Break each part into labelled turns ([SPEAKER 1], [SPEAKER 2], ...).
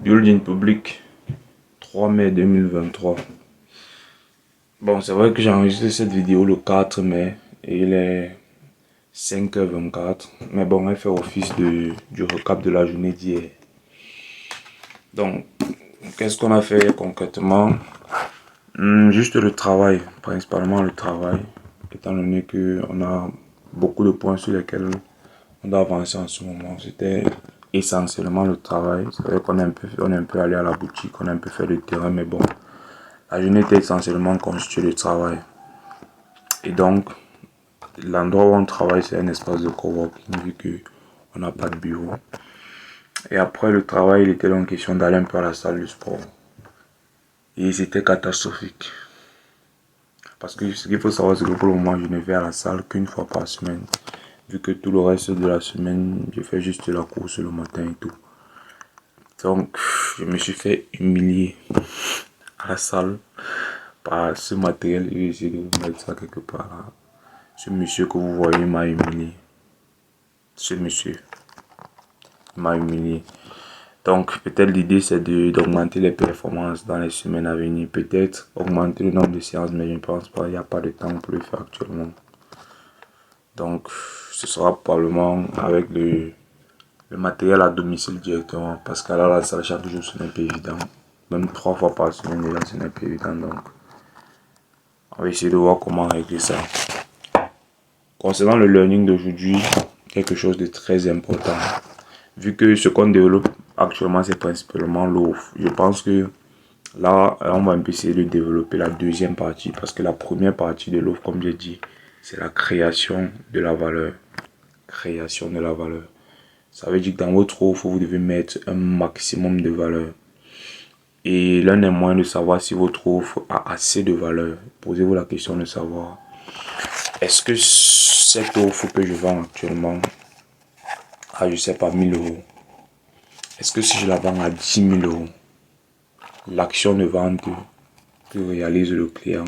[SPEAKER 1] Building public, 3 mai 2023. Bon, c'est vrai que j'ai enregistré cette vidéo le 4 mai et il est 5h24. Mais bon, elle fait office du recap de la journée d'hier. Donc, qu'est-ce qu'on a fait concrètement? Juste le travail, principalement le travail, étant donné qu'on a beaucoup de points sur lesquels on doit avancer en ce moment. C'était essentiellement le travail. C'est vrai qu'on est un peu allé à la boutique, on a un peu fait le terrain, mais bon, la journée était essentiellement constituée de travail. Et donc, l'endroit où on travaille, c'est un espace de coworking, vu qu'on n'a pas de bureau. Et après le travail, il était donc question d'aller un peu à la salle de sport. Et c'était catastrophique. Parce que ce qu'il faut savoir, c'est que pour le moment, je ne vais à la salle qu'une fois par semaine. Vu que tout le reste de la semaine, je fais juste la course le matin et tout. Donc, je me suis fait humilier à la salle par ce matériel. Je vais essayer de vous mettre ça quelque part là. Ce monsieur que vous voyez m'a humilié. Ce monsieur m'a humilié. Donc, peut-être l'idée c'est d'augmenter les performances dans les semaines à venir. Peut-être augmenter le nombre de séances, mais je ne pense pas. Il n'y a pas de temps pour le faire actuellement. Donc, ce sera probablement avec le matériel à domicile directement. Parce qu'à la salle, chaque jour, ce n'est pas évident. Même 3 fois par semaine, déjà, ce n'est pas évident. Donc, on va essayer de voir comment régler ça. Concernant le learning d'aujourd'hui, quelque chose de très important. Vu que ce qu'on développe actuellement, c'est principalement l'offre. Je pense que là, on va un peu essayer de développer la deuxième partie. Parce que la première partie de l'offre, comme j'ai dit, c'est la création de la valeur. Création de la valeur. Ça veut dire que dans votre offre, vous devez mettre un maximum de valeur. Et l'un des moyens de savoir si votre offre a assez de valeur, posez-vous la question de savoir, est-ce que cette offre que je vends actuellement à, je sais pas, 1000 euros, est-ce que si je la vends à 10 000 euros, l'action de vente que réalise le client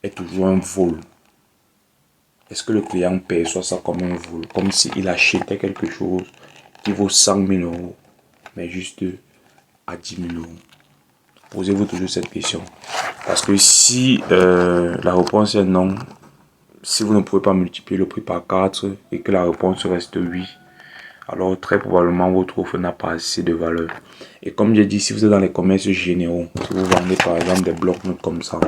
[SPEAKER 1] est toujours un vol? Est-ce que le client perçoit ça comme un vol, comme s'il achetait quelque chose qui vaut 100 000 euros, mais juste à 10 000 euros? Posez-vous toujours cette question. Parce que si la réponse est non, si vous ne pouvez pas multiplier le prix par 4 et que la réponse reste oui, alors très probablement votre offre n'a pas assez de valeur. Et comme j'ai dit, si vous êtes dans les commerces généraux, si vous vendez par exemple des blocs-notes comme ça,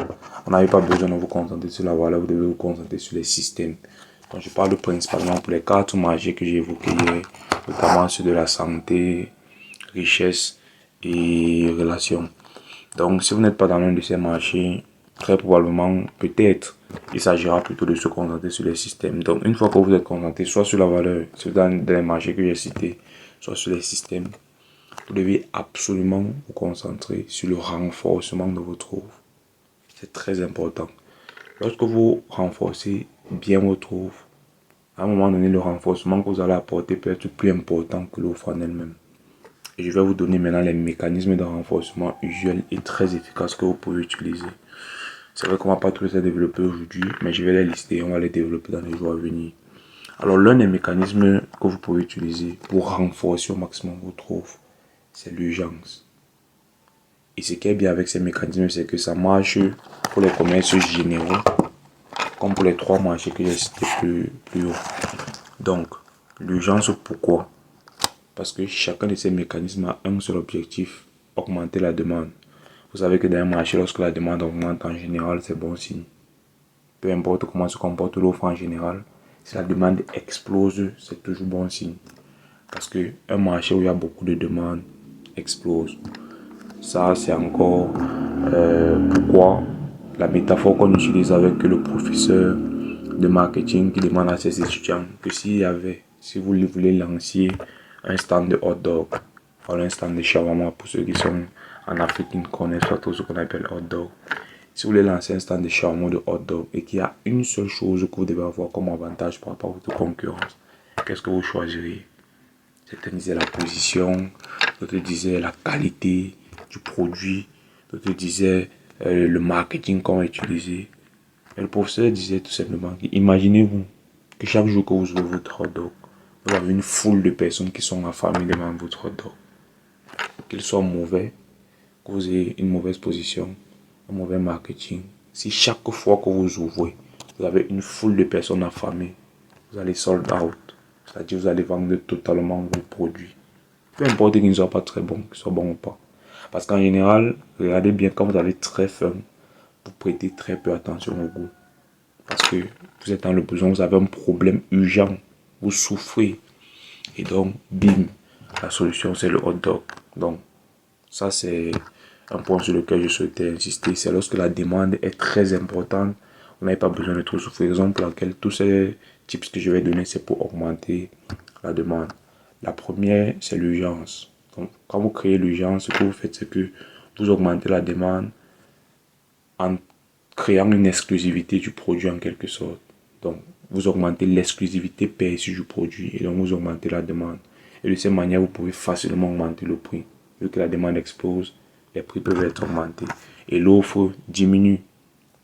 [SPEAKER 1] vous n'avez pas besoin de vous concentrer sur la valeur, vous devez vous concentrer sur les systèmes. Donc je parle principalement pour les cartes magiques que j'ai évoquées hier, notamment ceux de la santé, richesse et relations. Donc si vous n'êtes pas dans l'un de ces marchés, très probablement, peut-être, il s'agira plutôt de se concentrer sur les systèmes. Donc une fois que vous êtes concentré soit sur la valeur, soit dans les marchés que j'ai cités, soit sur les systèmes, vous devez absolument vous concentrer sur le renforcement de votre offre. C'est très important. Lorsque vous renforcez bien votre offre, à un moment donné, le renforcement que vous allez apporter peut être plus important que l'offre en elle-même. Et je vais vous donner maintenant les mécanismes de renforcement usuels et très efficaces que vous pouvez utiliser. C'est vrai qu'on ne va pas tous les développer aujourd'hui, mais je vais les lister et on va les développer dans les jours à venir. Alors l'un des mécanismes que vous pouvez utiliser pour renforcer au maximum votre offre, c'est l'urgence. Et ce qui est bien avec ces mécanismes, c'est que ça marche pour les commerces généraux, comme pour les 3 marchés que j'ai cités plus haut. Donc, l'urgence, pourquoi? Parce que chacun de ces mécanismes a un seul objectif, augmenter la demande. Vous savez que dans un marché, lorsque la demande augmente en général, c'est bon signe. Peu importe comment se comporte l'offre en général, si la demande explose, c'est toujours bon signe. Parce qu'un marché où il y a beaucoup de demandes explose. Ça, c'est encore pourquoi la métaphore qu'on utilise avec le professeur de marketing qui demande à ses étudiants que si vous voulez lancer un stand de hot dog, ou un stand de shawarma pour ceux qui sont en Afrique qui ne connaissent pas tout ce qu'on appelle hot dog. Si vous voulez lancer un stand de shawarma de hot dog et qu'il y a une seule chose que vous devez avoir comme avantage par rapport à votre concurrence, qu'est-ce que vous choisiriez? Certains disaient la position, d'autres disaient la qualité du produit, d'autres disaient le marketing qu'on va utiliser. Et le professeur disait tout simplement, imaginez-vous que chaque jour que vous ouvrez votre hot dog, vous avez une foule de personnes qui sont affamées devant votre hot dog. qu'il soit mauvais, que vous ayez une mauvaise position, un mauvais marketing, si chaque fois que vous ouvrez, vous avez une foule de personnes affamées, vous allez sold out. C'est-à-dire vous allez vendre totalement vos produits. Peu importe qu'ils ne soient pas très bons, qu'ils soient bons ou pas. Parce qu'en général, regardez bien, quand vous avez très faim, vous prêtez très peu attention au goût. Parce que vous êtes dans le besoin, vous avez un problème urgent, vous souffrez. Et donc, bim, la solution c'est le hot dog. Donc, ça c'est un point sur lequel je souhaitais insister. C'est lorsque la demande est très importante, vous n'avez pas besoin de trop souffrir. Raison pour laquelle tous ces tips que je vais donner, c'est pour augmenter la demande. La première, c'est l'urgence. Donc, quand vous créez l'urgence, ce que vous faites, c'est que vous augmentez la demande en créant une exclusivité du produit en quelque sorte. Donc, vous augmentez l'exclusivité perçue du produit et donc vous augmentez la demande. Et de cette manière, vous pouvez facilement augmenter le prix. Vu que la demande explose, les prix peuvent être augmentés. Et l'offre diminue.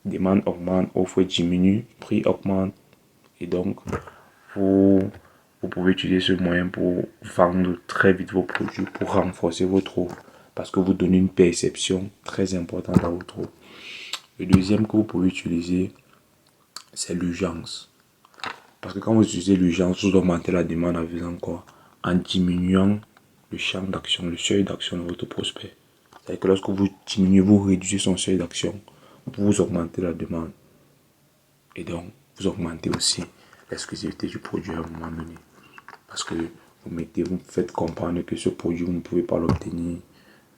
[SPEAKER 1] Demande augmente, offre diminue, prix augmente. Et donc, vous pouvez utiliser ce moyen pour vendre très vite vos produits, pour renforcer votre offre. Parce que vous donnez une perception très importante à votre offre. Le deuxième que vous pouvez utiliser, c'est l'urgence. Parce que quand vous utilisez l'urgence, vous augmentez la demande en faisant quoi? En diminuant le champ d'action, le seuil d'action de votre prospect. C'est-à-dire que lorsque vous diminuez, vous réduisez son seuil d'action, vous augmentez la demande. Et donc, vous augmentez aussi l'exclusivité du produit à un moment donné. Parce que vous faites comprendre que ce produit, vous ne pouvez pas l'obtenir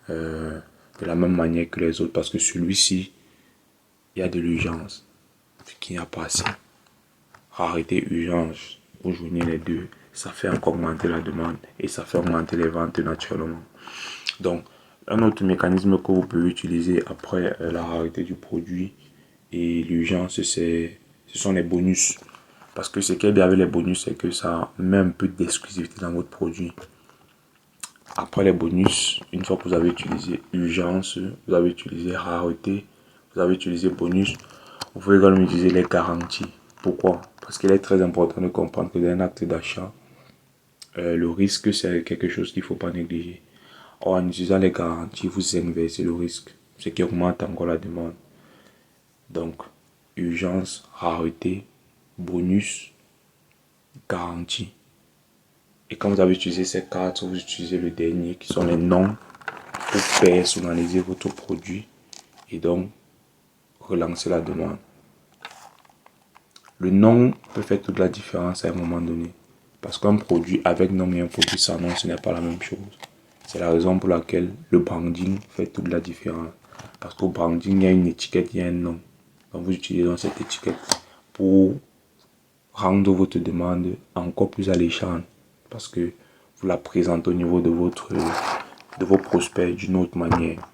[SPEAKER 1] de la même manière que les autres. Parce que celui-ci, il y a de l'urgence, vu qu'il n'y a pas assez. Rareté, urgence, vous joignez les deux, ça fait encore augmenter la demande et ça fait augmenter les ventes naturellement. Donc, un autre mécanisme que vous pouvez utiliser après la rareté du produit et l'urgence, ce sont les bonus. Parce que ce qui est bien avec les bonus, c'est que ça met un peu d'exclusivité dans votre produit. Après les bonus, une fois que vous avez utilisé urgence, vous avez utilisé rareté, vous avez utilisé bonus, vous pouvez également utiliser les garanties. Pourquoi? Parce qu'il est très important de comprendre que dans un acte d'achat, le risque, c'est quelque chose qu'il ne faut pas négliger. Or, en utilisant les garanties, vous inversez le risque, ce qui augmente encore la demande. Donc, urgence, rareté, bonus, garantie. Et quand vous avez utilisé ces quatre, vous utilisez le dernier qui sont les noms pour personnaliser votre produit et donc relancer la demande. Le nom peut faire toute la différence à un moment donné. Parce qu'un produit avec nom et un produit sans nom, ce n'est pas la même chose. C'est la raison pour laquelle le branding fait toute la différence. Parce qu'au branding, il y a une étiquette, il y a un nom. Donc vous utilisez cette étiquette pour rendre votre demande encore plus alléchante. Parce que vous la présentez au niveau de vos prospects d'une autre manière.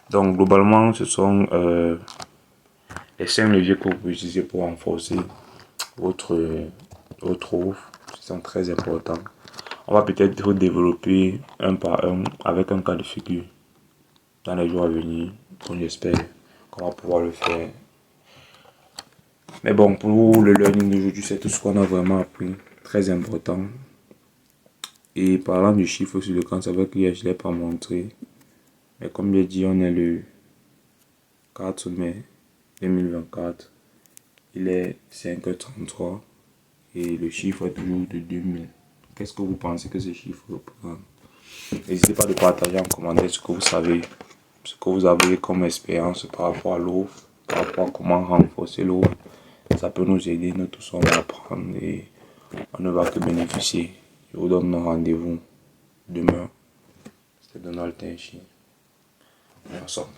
[SPEAKER 1] Donc globalement, ce sont les 5 leviers que vous pouvez utiliser pour renforcer votre offre. Ce sont très importants. On va peut-être développer un par un avec un cas de figure dans les jours à venir. Donc j'espère qu'on va pouvoir le faire. Mais bon, pour le learning d'aujourd'hui, c'est tout ce qu'on a vraiment appris. Très important. Et parlant du chiffre sur le compte, c'est vrai que je ne l'ai pas montré. Mais comme j'ai dit, on est le 4 mai 2024. Il est 5h33 et le chiffre est toujours de 2000. Qu'est-ce que vous pensez que ce chiffre représente? N'hésitez pas à partager en commentaire ce que vous savez, ce que vous avez comme expérience par rapport à l'offre, par rapport à comment renforcer l'offre. Ça peut nous aider, nous tous on va apprendre et on ne va que bénéficier. Je vous donne nos rendez-vous demain. C'était Donald Tenchi. Ensemble.